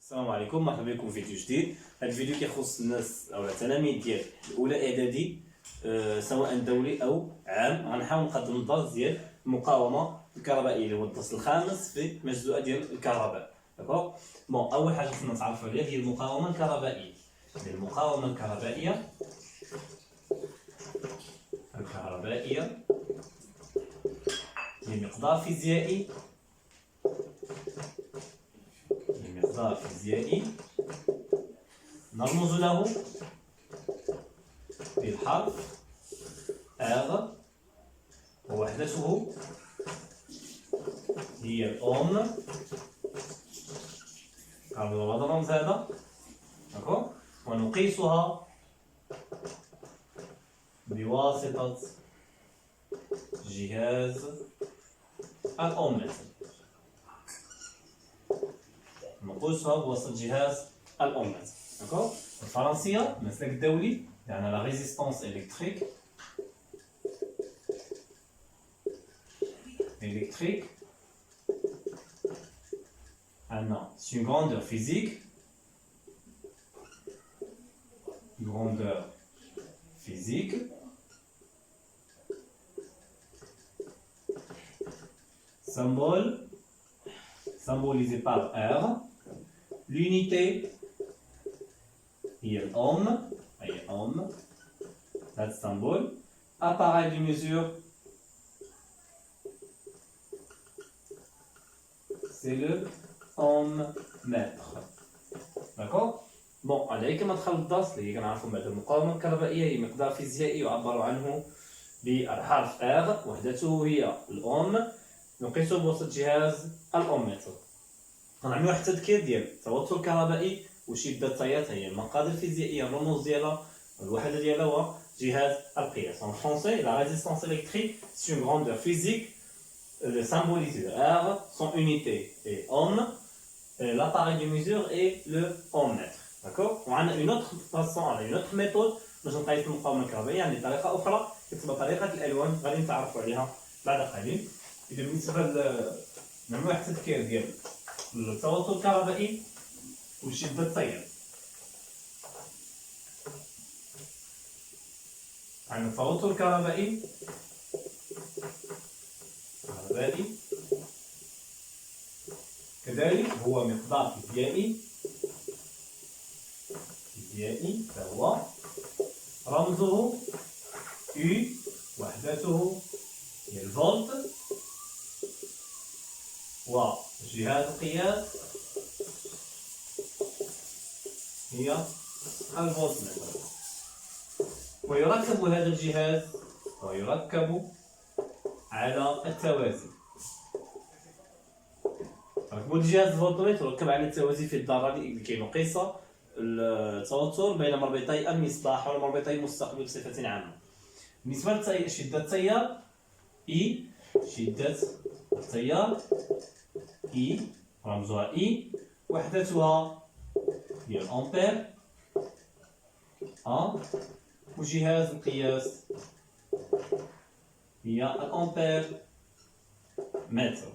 السلام عليكم، مرحبا بكم في فيديو جديد. هذا الفيديو كيخص الناس او التلاميذ ديال الاولى اعدادي سواء دولي او عام. غنحاول نقدم الدرس ديال المقاومه الكهربائيه اللي هو الدرس الخامس في مجزوءه ديال الكهرباء. داكوغ بون، اول حاجه خصنا نتعرفوا عليها هي المقاومه الكهربائيه. المقاومه الكهربائيه هي مقدار فيزيائي نرمز له بالحرف R ووحدته هي الأوم. نعرضوا هذا الرمز هذا، ونقيسها بواسطة جهاز الأومتر. نقيسها بواسطة جهاز الأومتر. الفرنسية المسلك الدولي يعني لا ريزيستانس إلكتريك عندنا c'est une grandeur physique symbolisé par R. L'unité هي الأوم، أي أوم، هذا السمبول. appareil de mesure c'est le ohmmètre. داكوغ بون، عليك ما دخل الدرس اللي كنعرفوا بعد المقاومة الكهربائية هي مقدار فيزيائي يعبر عنه بالحرف R، وحدته هي الأوم، نقيسه بواسطة جهاز الأومتر. غنعملو واحد التذكير ديال التوتر الكهربائي وشدة التيار، هي المقادير الفيزيائية، الرموز ديالها، الوحدة ديالها هو جهاز القياس. En français, la résistance électrique c'est une grandeur physique symbolisée R, son unité est ohm, l'appareil de mesure est le ohmmètre. D'accord. وعندنا une autre façon, une autre méthode باش نقيس المقاومة الكهربائية، يعني طريقة أخرى كتبقى طريقة الألوان غادي نتعرفوا عليها بعد قليل. إذا بالنسبة نعملو واحد التذكير ديال التوتر الكهربائي وشدة التيار. عندنا التوتر الكهربائي كذلك هو مقدار فيزيائي فهو رمزه U، وحدته هي الفولت، وجهاز القياس هي الفولتمتر. ويركب هذا الجهاز على التوازي. ركبوا الجهاز الفولتمتر يركب على التوازي في الدرجة لكي نقيس التوتر بين مربطي المصباح ومربطي المستقبل بصفة عامة. بالنسبة لشدة التيار I رمزها I، وحدتها هي الأمبير A، وجهاز القياس هي الأمبير متر،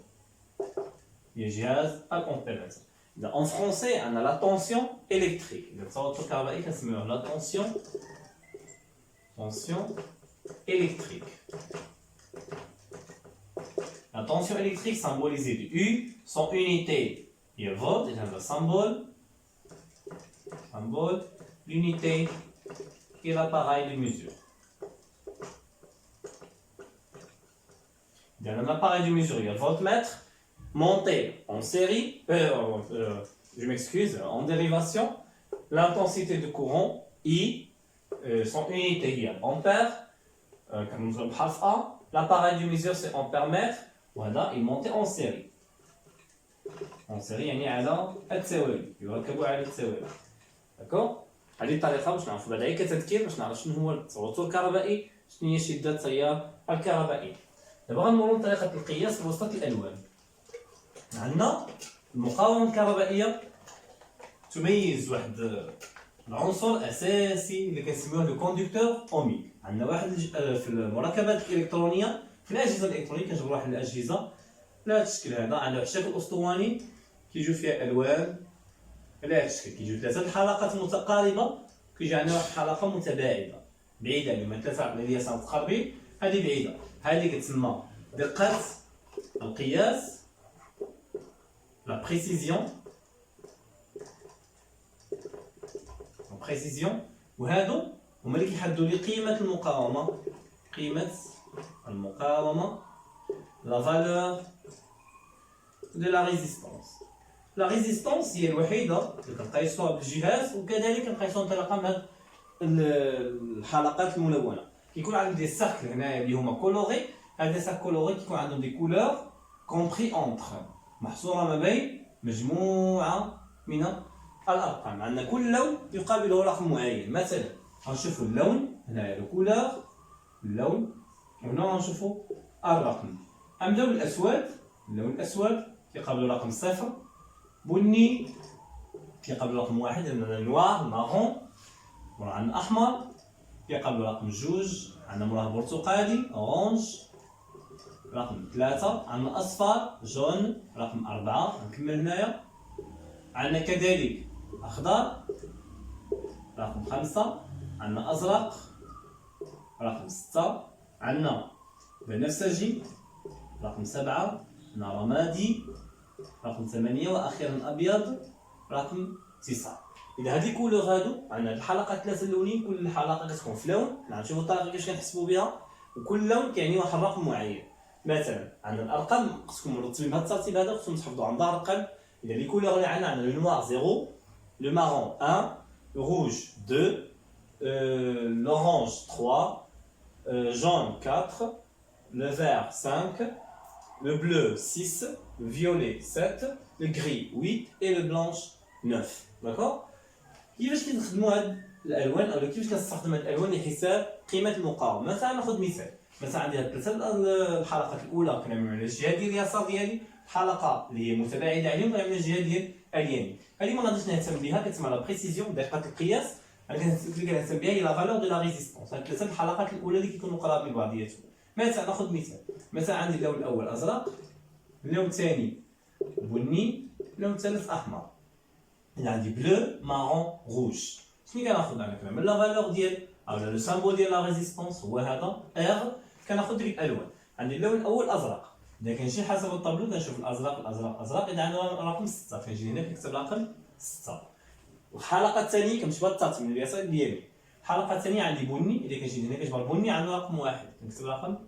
هي جهاز الأمبير متر. إذا en français عندنا لا تونسيون إلكتريك. إذا التوتر الكهربائي كنسميوه لا تونسيون électrique. La tension électrique symbolisée de U, son unité est volt, et le symbole, l'unité et l'appareil de mesure. Dans l'appareil de mesure, il y a le voltmètre monté en série, je m'excuse, en dérivation. L'intensité de courant I, son unité est ampère, comme nous avons A. L'appareil de mesure c'est ampère-mètre. وهذا يمونتي اون سيري. يعني على التوالي، يركبوا على التوالي. داكوغ. هذه الطريقة باش نعرفوا بعدا كتذكير باش نعرف شنو هو التوتر الكهربائي، شنو هي شدة التيار الكهربائي. دابا غنمروا لطريقة القياس بواسطة الألوان. عندنا المقاومة الكهربائية تميز واحد العنصر أساسي اللي كنسميوه لو كوندكتور أوميك. عندنا واحد في المركبات الإلكترونية، في الأجهزة الإلكترونية كنجبروا واحد الأجهزة بهذا الشكل هذا، عندها واحد الشكل أسطواني كيجيو فيها ألوان على هذا الشكل كيجيو 3 الحلقات متقاربه، كيجي عندنا واحد الحلقه متباعده بعيده، اللي 3 على اليسار متقاربين، هذه بعيده، هذه كتسمى دقه القياس، لا بريسيزيون، وهادو هما اللي كيحددوا لي قيمه المقاومه، لا فالور دو لا ريزيستونس. لا ريزيستونس هي الوحيده اللي كنقيسوها بالجهاز، وكذلك كنقيسوها انطلاقا من هاد الحلقات الملونه. كيكون عندهم دي سيركل هنايا اللي هما كولوري، هاد لي سيركل كولوري كيكون عندهم دي كولور كومبري اونتر، محصوره ما بين مجموعه من الارقام. عندنا كل لون يقابله رقم معين، مثلا غنشوفوا اللون هنايا لو كولور، اللون، وهنا غنشوفوا الرقم. نبداو بالاسود، اللون الاسود كيقابلو رقم 0، بني كيقابلو رقم 1 لأننا نوار مارون، مورا عندنا احمر كيقابلو رقم 2، عندنا موراه برتقالي اورانج رقم 3، عندنا اصفر جون رقم 4. نكمل هنايا، عندنا كذلك اخضر رقم 5، عندنا ازرق رقم 6، عندنا بنفسجي رقم 7، عندنا رمادي رقم 8، واخيرا ابيض رقم 9. اذا هذه كولور هادو عندنا الحلقات 3 الاولين، كل حلقه كتكون في لون، نشوفوا الطريقه كيفاش كنحسبوا بها، وكل لون كيعني واحد الرقم معين. مثلا عندنا الارقام خصكم مرتبين بهذا الترتيب هذا، خصكم تحفظوا عن ظهر القلب. اذا لي كولور اللي عندنا لو نوار 0، لو مارون 1، لو روج 2، l'orange 3، jaune 4، le vert 5، le bleu 6، le violet 7، le gris 8 et le blanche 9. D'accord? كيفاش كنخدموا هاد الالوان، او كيفاش كنستخدم هاد الالوان لحساب قيمه المقاومه؟ مثلا ناخذ مثال، مثلا عندي هاد 3 الحلقات الاولى كنعملوا على الجهه ديال اليسار ديالي، الحلقه اللي هي متباعده عليهم كنعملوا على الجهه ديال اليمين. هذه ما غاديش نهتم بها، كتسمى لا بريسيزيون، دقه القياس. اللي كنهتم بها هي لا فالور دو لا ريزيستونس، هاد 3 الحلقات الاولى اللي كيكونوا قرابين لبعضياتهم. مثلا ناخذ مثال، مثلا عندي اللون الاول ازرق، اللون الثاني بني، اللون الثالث احمر. هنا عندي بلو مارون روج. شنو كناخذ انا؟ كنعمل لا فالور ديال او لو سامبول ديال لا ريزيستونس هو هذا ار، كناخذ ديك الالوان. عندي اللون الاول ازرق، اذا كنمشي حسب الطابلو كنشوف الازرق الازرق الازرق، اذا عندنا رقم 6، كنجي هنا كنكتب رقم 6. والحلقه الثانيه كنمشي بهذا الترتيب من اليسار لليمين. الحلقه الثانيه عندي بني، اذا كنجي هنا كتبان بني عندنا رقم 1، كنكتب رقم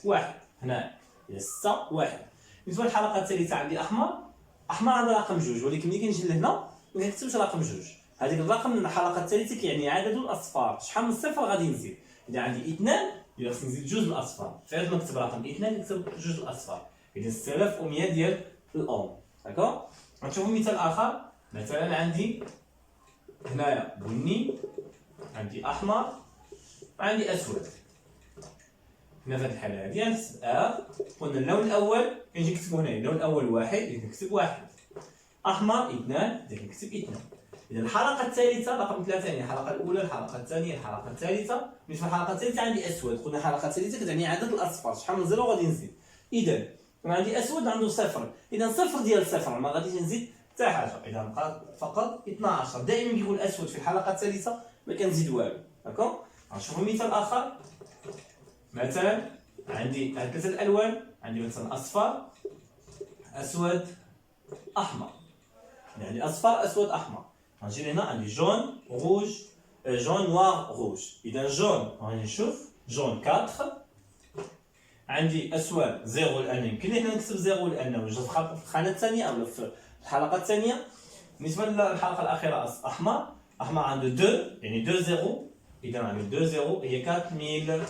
1 هنا، اذا 6 1. بالنسبه للحلقه الثالثه عندي احمر، احمر عندنا رقم 2، ولكن ملي كنجي لهنا ما كنكتبش رقم 2. هذيك الرقم من الحلقه الثالثه كيعني عدد الاصفار، شحال من صفر غادي نزيد. اذا عندي 2 يبقى خصني نزيد 2 الاصفار، فعلا ما نكتب رقم 2 نكتب 2 الاصفار، اذا 6100 ديال الاوم. داكوغ؟ غنشوفوا مثال اخر، مثلا عندي هنايا بني، عندي احمر، عندي اسود. هنا في هذه الحاله هذه غنحسب قلنا اللون الاول كنجي نكتبو هنا، اللون الاول 1 اذا كنكتب 1، احمر 2 اذا كنكتب 2. اذا الحلقه الثالثه رقم 3 يعني الحلقه الاولى، الحلقه الثانيه، الحلقه الثالثه. بالنسبه للحلقه الثالثه عندي اسود، قلنا الحلقه الثالثه كتعني عدد الاصفار، شحال من زيرو غادي نزيد. اذا عندي اسود عنده صفر، اذا صفر ديال صفر ما غاديش نزيد حتى حاجه، اذا بقى فقط 12. دائما كيكون الاسود في الحلقه الثالثه ما كنزيد والو. داكوغ؟ غنشوفوا مثال اخر، مثلا عندي هاد 3 الالوان، عندي مثلا اصفر اسود احمر، يعني اصفر اسود احمر. غنجي هنا عندي جون روج، جون نوار روج. اذا جون غادي نشوف جون 4، عندي اسود 0 لان يمكن لي هنا نكتب 0 لانه وجد في الخانه الثانيه او في الحلقه الثانيه. بالنسبه للحلقه الاخيره احمر، احمر عنده 2 يعني 2 0، اذا عندي 2 0 هي 4000،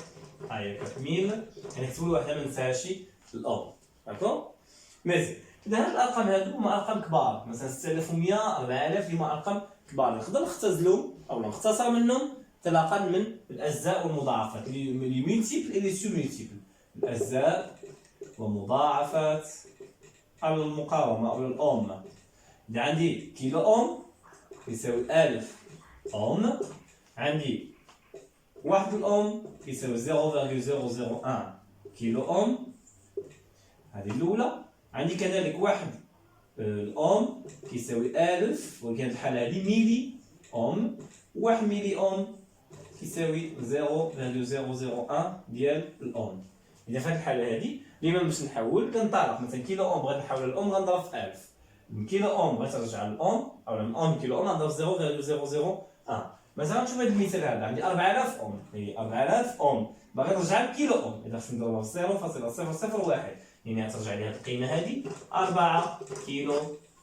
هاهي 4000 كنكتبوا واحده ما ننساهاش الاو. داكوغ؟ مزيان. اذا هاد الارقام هادو هما ارقام كبار، مثلا 6100 4000 هما ارقام كبار، نقدر نختزلهم او نختصر منهم انطلاقا من الاجزاء والمضاعفات، لي مولتيبل اي لي سو مولتيبل، الاجزاء ومضاعفات على المقاومه او الاوم. اذا عندي كيلو اوم يساوي 1000 اوم، عندي 1 الاوم يساوي 0.001 كيلو اوم، هذه الاولى. عندي كذلك 1 الأوم كيساوي 1000 ولكن الحالة هادي ميلي أوم، 1 ميلي أوم كيساوي 0.001 ديال الأوم. إذا في هاد الحالة هادي ديما باش نحول كنطالق مثلا كيلو أوم بغيت نحول للأوم غنضرب في 1000، من كيلو أوم بغيت نرجع للأوم أو من أوم كيلو أوم غنضرب في 0.001. مثلا نشوف هاد المثال هذا عندي 4000 أوم، هي 4000 أوم باغي نرجع لكيلو أوم، إذا خصني نضربها في 0.001 يعني غترجع لي هاد القيمة هادي 4 كيلو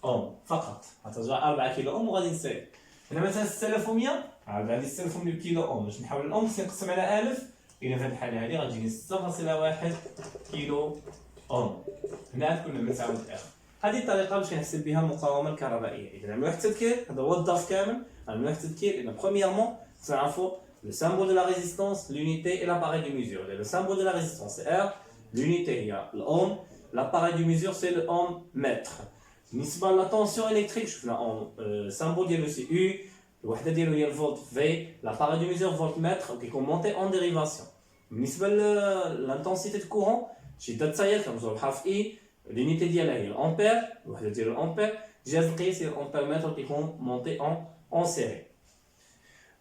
أوم فقط، غترجع 4 كيلو أوم وغادي نسالي. هنا مثلا 6100 عاد عندي 6100 كيلو أوم باش نحول الأوم خصني نقسم على 1000، إذا في هاد الحالة هادي غتجيني 6.1 كيلو أوم. هنا كنا بنتعاود الآخر. هذه الطريقة باش نحسب بها المقاومة الكهربائية. إذا نعملو واحد التذكير، هذا هو الدرس كامل، نعملو واحد التذكير. إذا premièrement خصنا نعرفو le symbole de la résistance, l'unité et l'appareil de mesure. Le symbole de la résistance c'est R, l'unité هي الأوم، l'appareil de mesure c'est le ohm mètre. بالنسبة لا tension électrique شفنا symbole ديالو سي U، الوحدة ديالو هي الفولت في، l'appareil de mesure voltmètre وكيكون monté en dérivation. بالنسبة l'intensité de courant شدة التيار كنرمزو بحرف I، l'unité ديالها هي الأمبير، الوحدة ديالو الأمبير، جهاز القياس هي الأمبيرمتر كيكون monté en série.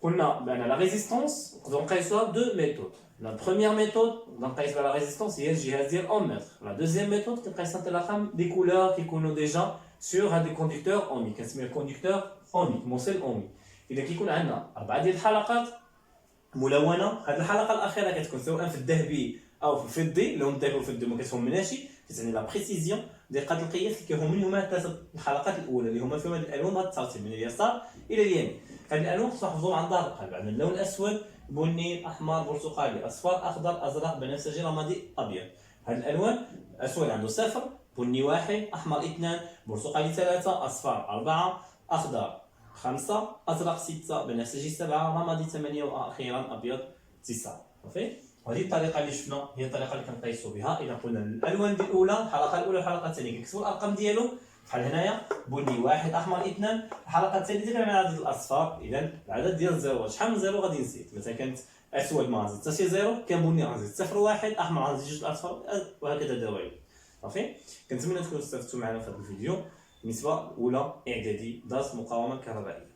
قلنا بأن لا ريزيستونس نقدرو نقيسوها بدو ميثود. لا بروميير ميثود نقيس بها لا ريزيستونس هي الجهاز ديال أومتر. لا دوزيام ميثود كنقيسها انطلاقا دي كولور كيكونو ديجا سور هاد لي كوندكتور أومي، كنسميه الكوندكتور أومي موصل أومي. إذا كيكون عندنا 4 ديال الحلقات ملونة، هاد الحلقة الأخيرة كتكون سواء في الذهبي أو في الفضي، اللون الذهبي والفضي ما كتهمناش، كتعني لا بريسيزيون دقة القياس اللي كيهمني هما 3 الحلقات الأولى اللي هما فيهم هاد الألوان غترتب من اليسار إلى اليمين. هاد الألوان خصنا نحفظوهم عن ظهر القلب. عندنا اللون الأسود، بني، أحمر، برتقالي، أصفر، أخضر، أزرق، بنفسجي، رمادي، أبيض. هاد الألوان الأسود عنده 0، بني 1، أحمر 2، برتقالي 3، أصفر 4، أخضر 5، أزرق 6، بنفسجي 7، رمادي 8، وأخيرا أبيض 9. صافي؟ وهذه الطريقة اللي شفنا هي الطريقة اللي كنقيسو بها. إذا قلنا الألوان الأولى، الحلقة الأولى والحلقة الثانية كنكتبو الأرقام ديالو بحال هنايا، بني 1، أحمر 2، الحلقة الثالثة كنعمل عدد الأصفار، إذا العدد ديال الزيروات شحال من زيرو غادي نزيد. مثلا كانت أسود ما غنزيد حتى شي زيرو، كان بني غنزيد 0 1، أحمر غنزيد 2 الأصفار وهكذا دوائر. صافي؟ كنتمنى تكونوا استفدتوا معنا في هذا الفيديو بالنسبة لأولى إعدادي درس مقاومة كهربائية.